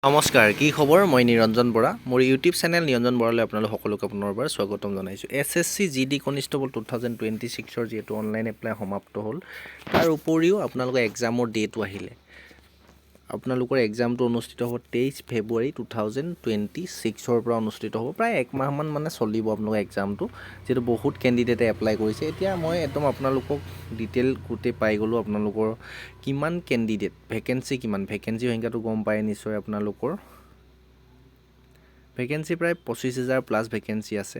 নমস্কাৰ, কি খবৰ? মই নিৰঞ্জন বৰা। মোৰ ইউটিউব চেনেল নিৰঞ্জন বৰালৈ আপোনালোক সকলোকে পুনৰবাৰ স্বাগতম জনাইছোঁ। SSC GD কনষ্টেবল 2026ৰ যিহেতু অনলাইন এপ্লাই সমাপ্ত হ'ল, তাৰ উপৰিও আপোনালোকৰ এক্সামৰ ডেটো আহিলে। আপোনালোকৰ এক্সামটো অনুষ্ঠিত হ'ব 23 ফেব্ৰুৱাৰী 2026ৰ পৰা অনুষ্ঠিত হ'ব। প্ৰায় একমাহমান মানে চলিব আপোনালোকৰ এক্সামটো, যিহেতু বহুত কেণ্ডিডেটে এপ্লাই কৰিছে। এতিয়া মই একদম আপোনালোকক ডিটেইল গোটেই পাই গ'লোঁ। আপোনালোকৰ কিমান কেণ্ডিডেট, ভেকেঞ্চি কিমান, ভেকেঞ্চি সংখ্যাটো গম পায় নিশ্চয় আপোনালোকৰ। ভেকেঞ্চি প্ৰায় 25,000 প্লাছ ভেকেঞ্চি আছে,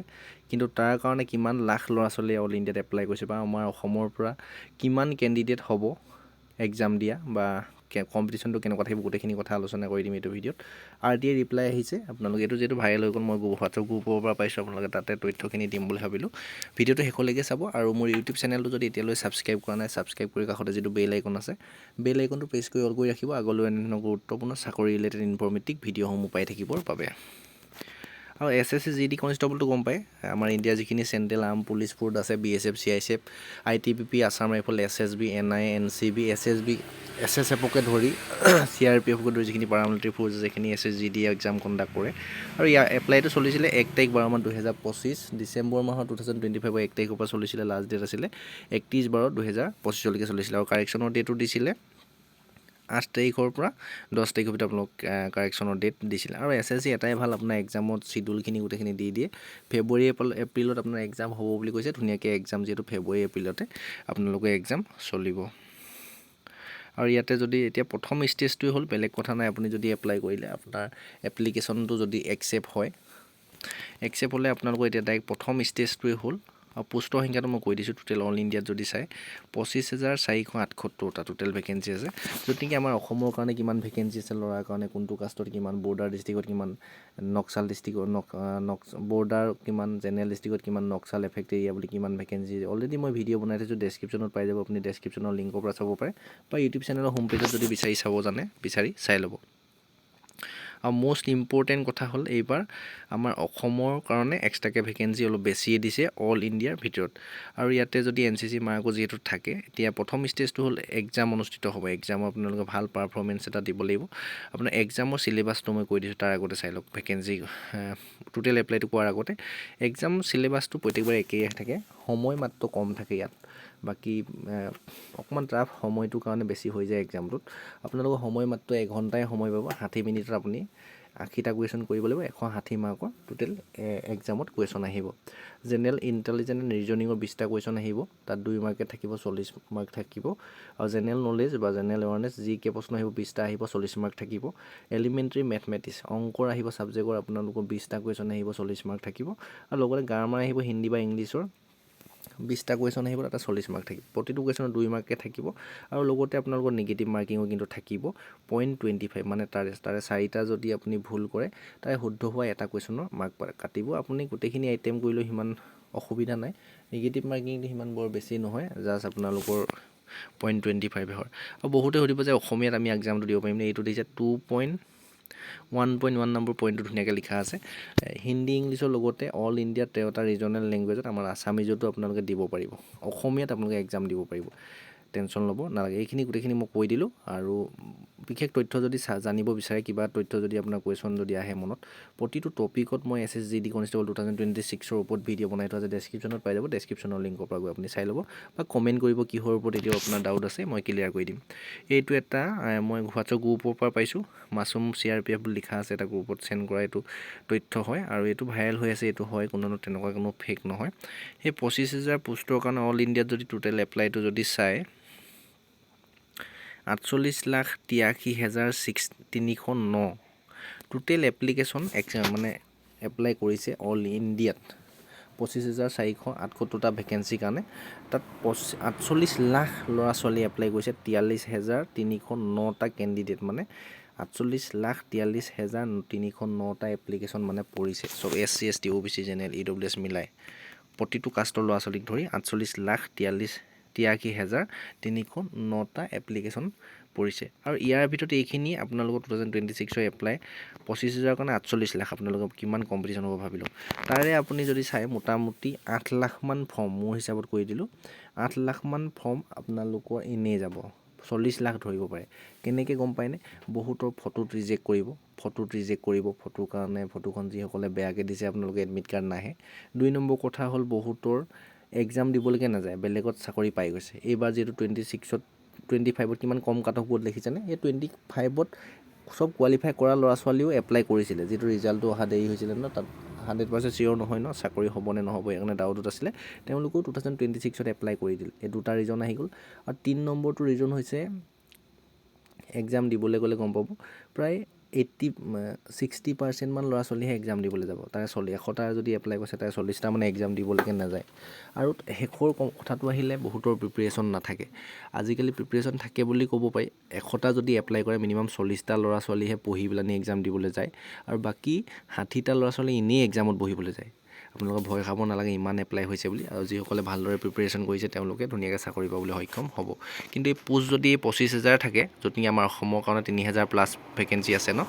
কিন্তু তাৰ কাৰণে কিমান লাখ ল'ৰা ছোৱালীয়ে অল ইণ্ডিয়াত এপ্লাই কৰিছে বা আমাৰ অসমৰ পৰা কিমান কেণ্ডিডেট হ'ব এক্সাম দিয়া বা কম্পিটিশ্যনটো কেনেকুৱা থাকিব, গোটেইখিনি কথা আলোচনা কৰি দিম এইটো ভিডিঅ'ত। RTI ৰিপ্লাই আহিছে, আপোনালোকে এইটো যিহেতু ভাইৰেল হৈ গ'ল, মই হোৱাটছআপ গ্ৰুপৰ পৰা পাইছোঁ, আপোনালোকে তাতে তথ্যখিনি দিম বুলি ভাবিলোঁ। ভিডিঅ'টো শেষলৈকে চাব, আৰু মোৰ ইউটিউব চেনেলটো যদি এতিয়ালৈ ছাবস্ক্ৰাইব কৰা নাই, ছাবস্ক্ৰাইব কৰি কাষতে যিটো বেল আইকন আছে, বেল আইকনটো প্ৰেছ কৰি অল কৰি ৰাখিব, আগলৈ এনে গুৰুত্বপূৰ্ণ চাকৰি ৰিলেটেড ইনফৰ্মেটিভ ভিডিঅ'সমূহ পাই থাকিবৰ বাবে। আৰু SSC GD কনষ্টেবলটো গম পায়, আমাৰ ইণ্ডিয়াৰ যিখিনি চেণ্ট্ৰেল আৰ্ম পুলিচ ফ'ৰ্চ আছে, BSF CISF ITBP Assam rifles SSB NIA NCB SSB SSFকে ধৰি CRPFকে ধৰি যিখিনি পাৰামিলিটাৰী ফ'ৰ্চ আছে, সেইখিনি SSGD এক্সাম কণ্ডাক্ট কৰে। আৰু ইয়াৰ এপ্লাইটো চলিছিলে 1 তাৰিখ 12 মাহ 2025, ডিচেম্বৰ মাহৰ 2025 1 তাৰিখৰ পৰা চলিছিলে। লাষ্ট ডেট আছিলে 31/12/2025লৈকে চলিছিলে, আৰু কাৰেকশ্যনৰ ডেটো দিছিলে 8 তাৰিখৰ পৰা 10 তাৰিখৰ ভিতৰত আপোনালোক কাৰেকশ্যনৰ ডেট দিছিলে। আৰু SSC এটাই ভাল, আপোনাৰ এক্সামত চিডিউলখিনি গোটেইখিনি দি দিয়ে। ফেব্ৰুৱাৰী এপ্ৰিলত আপোনাৰ এক্সাম হ'ব বুলি কৈছে, ধুনীয়াকৈ এক্সাম যিহেতু ফেব্ৰুৱাৰী এপ্ৰিলতে আপোনালোকৰ এক্সাম চলিব। আৰু ইয়াতে যদি এতিয়া প্ৰথম ষ্টেজটোৱে হ'ল, বেলেগ কথা নাই, আপুনি যদি এপ্লাই কৰিলে আপোনাৰ এপ্লিকেশ্যনটো যদি একচেপ্ট হয়, একচেপ্ট হ'লে আপোনালোকৰ এতিয়া ডাইৰেক্ট প্ৰথম ষ্টেজটোৱে হ'ল। আৰু পোষ্টৰ সংখ্যাটো মই কৈ দিছোঁ, টোটেল অল ইণ্ডিয়াত যদি চাই 25,478টা টোটেল ভেকেঞ্চি আছে। য'ত নেকি আমাৰ অসমৰ কাৰণে কিমান ভেকেঞ্চি আছে, ল'ৰাৰ কাৰণে কোনটো কাষ্টত কিমান, বৰ্ডাৰ ডিষ্ট্ৰিক্টত কিমান, নক্সাল ডিষ্ট্ৰিক্টত বৰ্ডাৰ কিমান, জেনেৰেল ডিষ্ট্ৰিক্টত কিমান, নক্সাল এফেক্ট এৰিয়া বুলি কিমান ভেকেঞ্চি। অলৰেডি মই ভিডিঅ' বনাই থৈছোঁ, ডেছক্ৰিপশ্যনত পাই যাব, আপুনি ডেছক্ৰিপশ্যনৰ লিংকৰ পৰা চাব পাৰে, বা ইউটিউব চেনেলৰ হোম পেজত যদি বিচাৰি চাব জানে, বিচাৰি চাই ল'ব। আৰু মষ্ট ইম্পৰ্টেণ্ট কথা হ'ল, এইবাৰ আমাৰ অসমৰ কাৰণে এক্সট্ৰাকৈ ভেকেঞ্চি অলপ বেছিয়ে দিছে অল ইণ্ডিয়াৰ ভিতৰত। আৰু ইয়াতে যদি NCC মাৰ্কো যিহেতু থাকে, এতিয়া প্ৰথম ষ্টেজটো হ'ল এক্সাম অনুষ্ঠিত হ'ব। এক্সামৰ আপোনালোকে ভাল পাৰফৰ্মেঞ্চ এটা দিব লাগিব। আপোনাৰ এক্সামৰ চিলেবাছটো মই কৈ দিছোঁ, তাৰ আগতে চাই লওক। ভেকেঞ্চি টোটেল এপ্লাইটো কৰাৰ আগতে এক্সাম চিলেবাছটো প্ৰত্যেকবাৰ একেই থাকে, সময় মাত্ৰ কম থাকে ইয়াত। বাকী অকণমান টাফ, সময়টোৰ কাৰণে বেছি হৈ যায় এক্সামটোত। আপোনালোকৰ সময় মাত্ৰ 1 ঘণ্টাই সময় পাব, 60 মিনিটত আপুনি 80টা কুৱেশ্যন কৰিব লাগিব। 160 মাৰ্কৰ টোটেল এক্সামত কুৱেশ্যন আহিব। জেনেৰেল ইণ্টেলিজেন্স এণ্ড ৰিজনিঙৰ 20টা কুৱেশ্যন আহিব, তাত 2 মাৰ্কে থাকিব, 40 মাৰ্ক থাকিব। আৰু জেনেৰেল নলেজ বা জেনেৰেল এৱাৰনেছ GK প্ৰশ্ন আহিব, 20টা আহিব, 40 মাৰ্ক থাকিব। এলিমেণ্টাৰী মেথমেটিক্স অংকৰ আহিব, ছাবজেক্টৰ আপোনালোকৰ 20টা কুৱেশ্যন আহিব, 40 মাৰ্ক থাকিব। আৰু লগতে গ্ৰামাৰ আহিব, হিন্দী বা ইংলিছৰ 20টা কুৱেশ্যন আহিব, তাতে 40 মাৰ্ক থাকিব। প্ৰতিটো কুৱেশ্যনত 2 মাৰ্কে থাকিব। আৰু লগতে আপোনালোকৰ নিগেটিভ মাৰ্কিঙো কিন্তু থাকিব 0.25, মানে তাৰে 4টা যদি আপুনি ভুল কৰে, তাৰে শুদ্ধ হোৱা এটা কুৱেশ্যনৰ মাৰ্ক কাটিব। আপুনি গোটেইখিনি আইটেম কৰিলেও সিমান অসুবিধা নাই, নিগেটিভ মাৰ্কিংটো সিমান বৰ বেছি নহয়, জাষ্ট আপোনালোকৰ 0.25 হয়। আৰু বহুতে সুধিব যে অসমীয়াত আমি এক্সামটো দিব পাৰিম নে? এইটো দিছে 1.1 নম্বৰ পইণ্টটো ধুনীয়াকৈ লিখা আছে। হিন্দী ইংলিছৰ লগতে অল ইণ্ডিয়াত 13টা ৰিজনেল লেংগুৱেজত আমাৰ আছামিজতো আপোনালোকে দিব পাৰিব, অসমীয়াত আপোনালোকে এক্সাম দিব পাৰিব। টেনশ্যন ল'ব নালাগে, এইখিনি গোটেইখিনি মই কৈ দিলোঁ। আৰু বিশেষ তথ্য যদি জানিব বিচাৰে, কিবা তথ্য যদি আপোনাৰ কুৱেশ্যন যদি আহে মনত, প্ৰতিটো টপিকত মই SSC GD কনষ্টেবল 2026ৰ ওপৰত ভিডিঅ' বনাই থোৱা আছে, ডেছক্ৰিপশ্যনত পাই যাব। ডেছক্ৰিপশ্যনৰ লিংকৰ পৰা গৈ আপুনি চাই ল'ব, বা কমেণ্ট কৰিব কিহৰ ওপৰত এতিয়াও আপোনাৰ ডাউট আছে, মই ক্লিয়াৰ কৰি দিম। এইটো এটা মই হোৱাটছআপ গ্ৰুপৰ পৰা পাইছোঁ, মাছুম CRPF বুলি লিখা আছে, এটা গ্ৰুপত চেণ্ড কৰা এইটো তথ্য হয়, আৰু এইটো ভাইৰেল হৈ আছে, এইটো হয়, তেনেকুৱা কোনো ফেক নহয়। সেই 25,000 পোষ্টৰ কাৰণে অল ইণ্ডিয়াত যদি টোটেল এপ্লাইটো যদি চায়, 48,83,309 টোটেল এপ্লিকেশ্যন মানে এপ্লাই কৰিছে অল ইণ্ডিয়াত 25,478টা ভেকেঞ্চিৰ কাৰণে। তাত 48 লাখ ল'ৰা ছোৱালী এপ্লাই কৰিছে, 43,309টা কেণ্ডিডেট, মানে 48,43,309টা এপ্লিকেশ্যন মানে পৰিছে। চব SC ST OBC general EWS মিলাই প্ৰতিটো কাষ্টৰ ল'ৰা ছোৱালীক ধৰি 48,83,309টা এপ্লিকেশ্যন পৰিছে। আৰু ইয়াৰ ভিতৰত এইখিনি আপোনালোকৰ 2026ৰ এপ্লাই 25,000 কাৰণে 48 লাখ, আপোনালোকৰ কিমান কম্পিটিশ্যন হ'ব ভাবি লওক। তাৰে আপুনি যদি চাই মোটামুটি 8 লাখমান ফৰ্ম, মোৰ হিচাপত কৰি দিলোঁ, 8 লাখমান ফৰ্ম আপোনালোকৰ এনেই যাব, 40 লাখ ধৰিব পাৰে। কেনেকৈ গম পায়নে? বহুতৰ ফটোত ৰিজেক্ট কৰিব, ফটোত ৰিজেক্ট কৰিব ফটোৰ কাৰণে ফটোখন যিসকলে বেয়াকৈ দিছে আপোনালোকে এডমিট কাৰ্ড নাহে 2 নম্বৰ কথা হ'ল বহুতৰ এক্সাম দিবলৈকে নাযায় বেলেগত চাকৰি পাই গৈছে এইবাৰ যিহেতু 26ত 25ত কিমান কম কাট অফ বোৰ্ড দেখিছেনে এই 25ত সব কোৱালিফাই কৰা ল'ৰা ছোৱালীও এপ্লাই কৰিছিলে যিটো ৰিজাল্টটো অহা দেৰি হৈছিলে ন তাত 100% চিয়'ৰ নহয় ন চাকৰি হ'বনে নহ'ব সেইকাৰণে ডাউটত আছিলে তেওঁলোকেও 2026ত এপ্লাই কৰি দিলে এই দুটা ৰিজন আহি গ'ল আৰু 3 নম্বৰটো ৰিজন হৈছে এক্সাম দিবলৈ গ'লে গম পাব প্ৰায় 60% মান ল'ৰা ছোৱালীহে এক্সাম দিবলৈ যাব তাৰে 100টা যদি এপ্লাই কৰিছে তাৰে 40টা মানে এক্সাম দিবলৈকে নাযায় আৰু শেষৰ কথাটো আহিলে বহুতৰ প্ৰিপেৰেশ্যন নাথাকে আজিকালি প্ৰিপেৰেশ্যন থাকে বুলি ক'ব পাৰি 100টা যদি এপ্লাই কৰে মিনিমাম 40টা ল'ৰা ছোৱালীহে পঢ়ি পেলাই এক্সাম দিবলৈ যায় আৰু বাকী 60টা ল'ৰা ছোৱালী এনেই এক্সামত বহিবলৈ যায় আপোনালোকে ভয় খাব নালাগে ইমান এপ্লাই হৈছে বুলি আৰু যিসকলে ভালদৰে প্ৰিপেৰেশ্যন কৰিছে তেওঁলোকে ধুনীয়াকৈ চাকৰি পাবলৈ সক্ষম হ'ব কিন্তু এই পোষ্ট যদি 25,000 থাকে য'ত নেকি আমাৰ অসমৰ কাৰণে 3,000 প্লাছ ভেকেঞ্চি আছে ন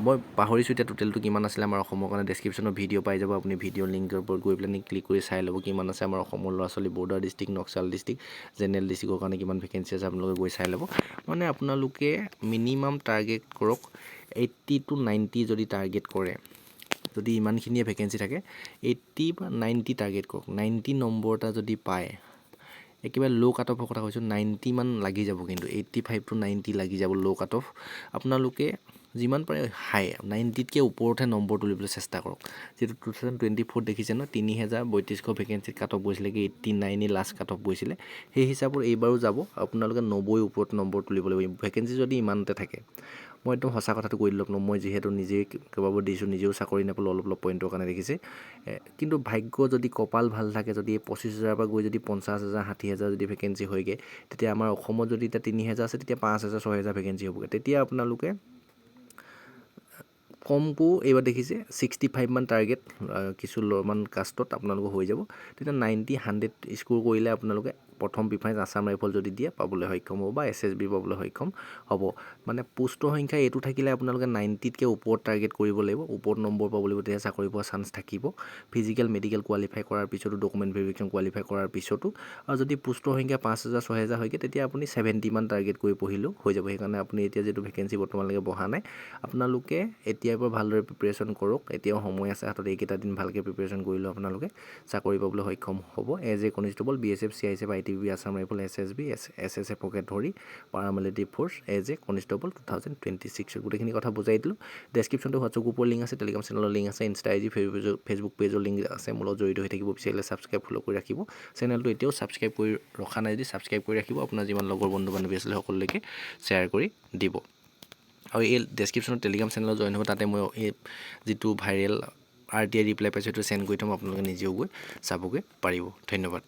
মই পাহৰিছোঁ এতিয়া টোটেলটো কিমান আছিলে আমাৰ অসমৰ কাৰণে ডেছক্ৰিপশ্যনত ভিডিঅ' পাই যাব আপুনি ভিডিঅ' লিংকৰ ওপৰত গৈ পেলাই ক্লিক কৰি চাই ল'ব কিমান আছে আমাৰ অসমৰ ল'ৰা ছোৱালী border district Naxal district general ডিষ্ট্ৰিক্টৰ কাৰণে কিমান ভেকেঞ্চি আছে আপোনালোকে গৈ চাই ল'ব মানে আপোনালোকে মিনিমাম টাৰ্গেট কৰক 80 to 90 যদি টাৰ্গেট কৰে যদি ইমানখিনিয়ে ভেকেঞ্চি থাকে 80 বা 90 টাৰ্গেট কৰক 90 নম্বৰ এটা যদি পায় একেবাৰে ল' কাট অফৰ কথা কৈছোঁ 90 মান লাগি যাব কিন্তু 85 to 90 লাগি যাব ল' কাট অফ আপোনালোকে যিমান পাৰে হাই 90তকৈ ওপৰতহে নম্বৰ তুলিবলৈ চেষ্টা কৰক যিটো 2024 দেখিছে ন 3,3200 ভেকেঞ্চিত কাট অফ গৈছিলে কি 89 লাষ্ট কাট অফ গৈছিলে সেই হিচাপত এইবাৰো যাব আপোনালোকে 90 ওপৰত নম্বৰ তুলিব লাগিব ভেকেঞ্চি যদি ইমানতে থাকে মই একদম সঁচা কথাটো কৈ দিলোঁ আপোনাক মই যিহেতু নিজেই কেইবাবাৰ দিছোঁ নিজেও চাকৰি নাপালোঁ অলপ পইণ্টৰ কাৰণে দেখিছে কিন্তু ভাগ্য যদি কপাল ভাল থাকে যদি 25,000 পৰা গৈ যদি 50,000 60,000 যদি ভেকেঞ্চি হয়গৈ তেতিয়া আমাৰ অসমত যদি এতিয়া 3,000 আছে তেতিয়া 5,000 6,000 ভেকেঞ্চি হ'বগৈ তেতিয়া আপোনালোকে কমকো এইবাৰ দেখিছে 65 মান টাৰ্গেট কিছুমান কাষ্টত আপোনালোকৰ হৈ যাব তেতিয়া 90 100 স্ক'ৰ কৰিলে আপোনালোকে প্ৰথম প্ৰিফাৰেঞ্চ আছাম ৰাইফল যদি দিয়ে পাবলৈ সক্ষম হ'ব বা SSB পাবলৈ সক্ষম হ'ব মানে পোষ্টৰ সংখ্যা এইটো থাকিলে আপোনালোকে 90তকৈ ওপৰত টাৰ্গেট কৰিব লাগিব ওপৰত নম্বৰ পাব লাগিব তেতিয়া চাকৰি পোৱাৰ চান্স থাকিব ফিজিকেল মেডিকেল কোৱালিফাই কৰাৰ পিছতো ডকুমেণ্ট ভেৰিফিকেশ্যন কোৱালিফাই কৰাৰ পিছতো আৰু যদি পোষ্টৰ সংখ্যা 5,000 6,000 হয়গৈ তেতিয়া আপুনি 70 মান টাৰ্গেট কৰি পঢ়িলেও হৈ যাব সেইকাৰণে আপুনি এতিয়া যিটো ভেকেঞ্চি বৰ্তমানলৈকে বহা নাই আপোনালোকে এতিয়াৰ পৰা ভালদৰে প্ৰিপেৰেশ্যন কৰক এতিয়াও সময় আছে হাতত এইকেইটা দিন ভালকৈ প্ৰিপেৰেশ্যন কৰিলেও আপোনালোকে চাকৰি পাবলৈ সক্ষম হ'ব as a constable BSF CISF ITBP Assam rifles SSB SSFকে ধৰি paramilitary force as a constable 2026 গোটেইখিনি কথা বুজাই দিলোঁ ডেছক্ৰিপশ্যনটো হোৱাটছআপ গ্ৰুপৰ লিংক আছে টেলিগ্ৰাম চেনেলৰ লিংক আছে ইনষ্টা IG ফেচবুক পেজৰ লিংক আছে মোৰ লগত জড়িত হৈ থাকিব বিচাৰিলে ছাবস্ক্ৰাইব ফ'ল' কৰি ৰাখিব চেনেলটো এতিয়াও ছাবস্ক্ৰাইব কৰি ৰখা নাই যদি ছাবস্ক্ৰাইব কৰি ৰাখিব আপোনাৰ যিমান লগৰ বন্ধু বান্ধৱী আছিলে সকলোলৈকে শ্বেয়াৰ কৰি দিব আৰু এই ডেছক্ৰিপশ্যনত টেলিগ্ৰাম চেনেলত জইন হ'ব তাতে মই এই যিটো ভাইৰেল RTI ৰিপ্লাই পাইছোঁ সেইটো চেণ্ড কৰি থ'ম আপোনালোকে নিজেও গৈ চাবগৈ পাৰিব ধন্যবাদ